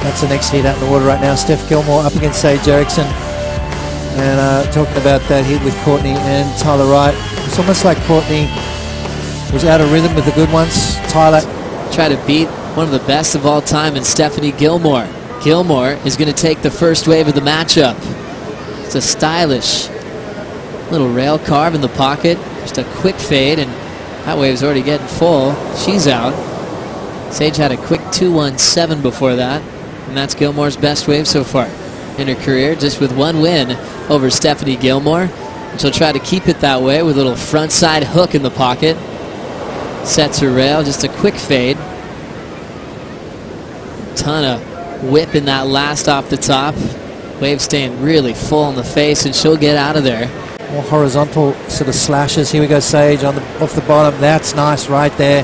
That's the next heat out in the water right now. Steph Gilmore up against Sage Erickson. And talking about that heat with Courtney and Tyler Wright. It's almost like Courtney was out of rhythm with the good ones. Tyler try to beat one of the best of all time in Stephanie Gilmore. Gilmore is going to take the first wave of the matchup. It's a stylish little rail carve in the pocket. Just a quick fade, and that wave's already getting full. She's out. Sage had a quick 2-1-7 before that, and that's Gilmore's best wave so far in her career, just with one win over Stephanie Gilmore. And she'll try to keep it that way with a little front side hook in the pocket. Sets her rail, just a quick fade. Ton of whip in that last off the top. Wave staying really full in the face, and she'll get out of there. More horizontal sort of slashes. Here we go, Sage on off the bottom. That's nice right there.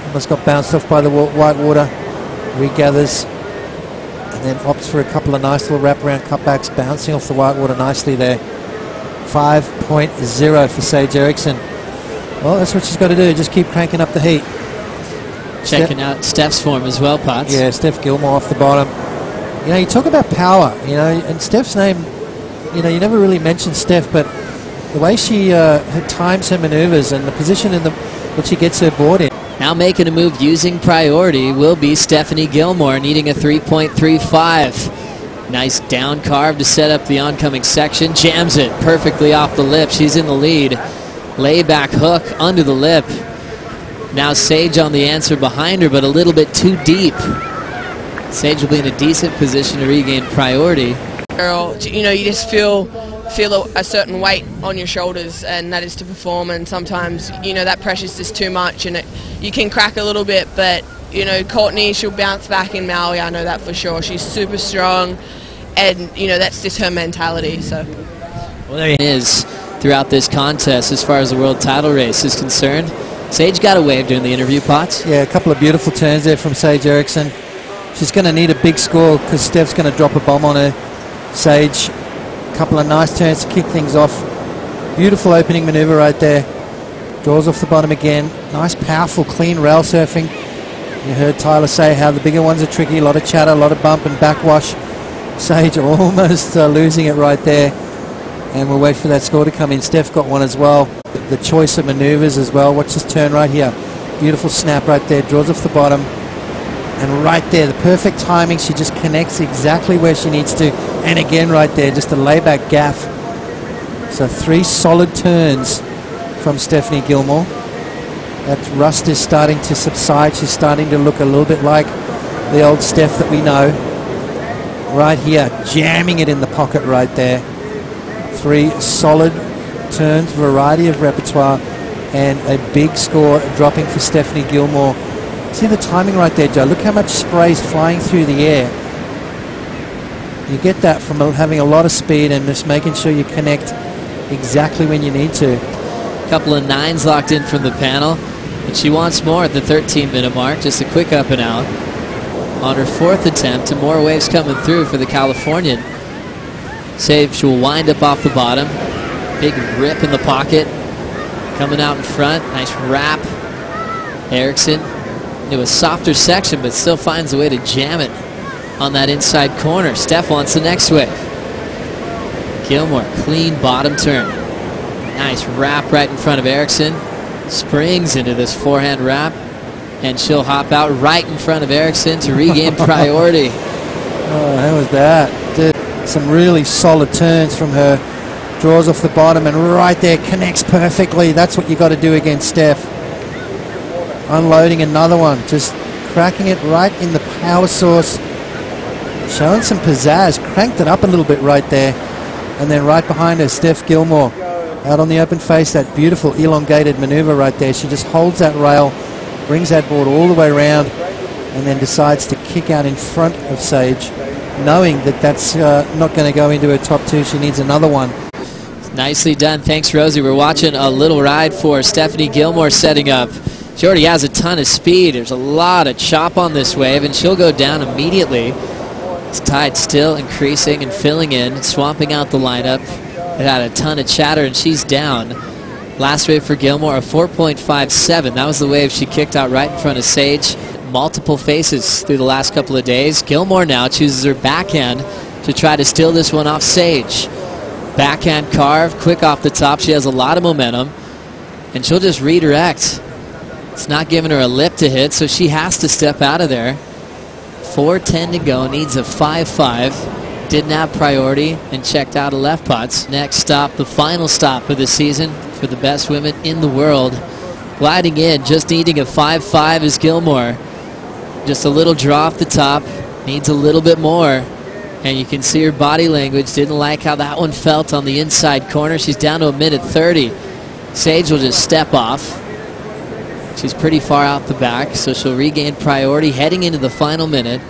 Almost got bounced off by the white water. Regathers and then opts for a couple of nice little wraparound cutbacks, bouncing off the white water nicely there. 5.0 for Sage Erickson. Well, that's what she's got to do. Just keep cranking up the heat. Checking out Steph's form as well, Potts. Yeah, Steph Gilmore off the bottom. You know, you talk about power, you know, and Steph's name, you know, you never really mention Steph, but the way she times her maneuvers and the position in that she gets her board in. Now making a move using priority will be Stephanie Gilmore, needing a 3.35. Nice down carve to set up the oncoming section. Jams it perfectly off the lip. She's in the lead. Layback hook under the lip. Now Sage on the answer behind her, but a little bit too deep. Sage will be in a decent position to regain priority. You know, you just feel a certain weight on your shoulders, and that is to perform, and sometimes, you know, that pressure's just too much, and you can crack a little bit, but, you know, Courtney, she'll bounce back in Maui, I know that for sure. She's super strong, and, you know, that's just her mentality, so. Well, there it is throughout this contest as far as the world title race is concerned. Sage got a wave during the interview, Potts. Yeah, a couple of beautiful turns there from Sage Erickson. She's going to need a big score because Steph's going to drop a bomb on her. Sage, a couple of nice turns to kick things off. Beautiful opening maneuver right there. Draws off the bottom again. Nice, powerful, clean rail surfing. You heard Tyler say how the bigger ones are tricky. A lot of chatter, a lot of bump and backwash. Sage almost losing it right there. And we'll wait for that score to come in. Steph got one as well. The choice of maneuvers as well. Watch this turn right here. Beautiful snap right there. Draws off the bottom. And right there, the perfect timing. She just connects exactly where she needs to. And again right there, just a layback gaff. So 3 solid turns from Stephanie Gilmore. That rust is starting to subside. She's starting to look a little bit like the old Steph that we know. Right here, jamming it in the pocket right there. 3 solid turns, variety of repertoire, and a big score dropping for Stephanie Gilmore. See the timing right there, Joe. Look how much spray is flying through the air. You get that from having a lot of speed and just making sure you connect exactly when you need to. A couple of 9s locked in from the panel, and she wants more at the 13-minute mark. Just a quick up and out on her 4th attempt, and more waves coming through for the Californian. Sage will wind up off the bottom. Big rip in the pocket. Coming out in front. Nice wrap. Erickson into a softer section, but still finds a way to jam it on that inside corner. Steph wants the next wave. Gilmore, clean bottom turn. Nice wrap right in front of Erickson. Springs into this forehand wrap, and she'll hop out right in front of Erickson to regain priority. Oh, how was that? Some really solid turns from her. Draws off the bottom and right there connects perfectly. That's what you got to do against Steph. Unloading another one, just cracking it right in the power source. Showing some pizzazz, cranked it up a little bit right there. And then right behind her, Steph Gilmore. Out on the open face, that beautiful elongated maneuver right there. She just holds that rail, brings that board all the way around, and then decides to kick out in front of Sage, knowing that that's not going to go into her top 2. She needs another one. Nicely done. Thanks, Rosie. We're watching a little ride for Stephanie Gilmore setting up. She already has a ton of speed. There's a lot of chop on this wave, and she'll go down immediately. It's tide still increasing and filling in, swamping out the lineup. It had a ton of chatter, and she's down. Last wave for Gilmore, a 4.57. That was the wave she kicked out right in front of Sage. multiple faces through the last couple of days. Gilmore now chooses her backhand to try to steal this one off Sage. Backhand carve, quick off the top. She has a lot of momentum, and she'll just redirect. It's not giving her a lip to hit, so she has to step out of there. 4:10 to go, needs a 5-5. Didn't have priority and checked out of left putts. Next stop, the final stop of the season for the best women in the world. Gliding in, just needing a 5-5 is Gilmore. Just a little draw off the top, needs a little bit more. And you can see her body language, didn't like how that one felt on the inside corner. She's down to a minute 30. Sage will just step off. She's pretty far out the back, so she'll regain priority heading into the final minute.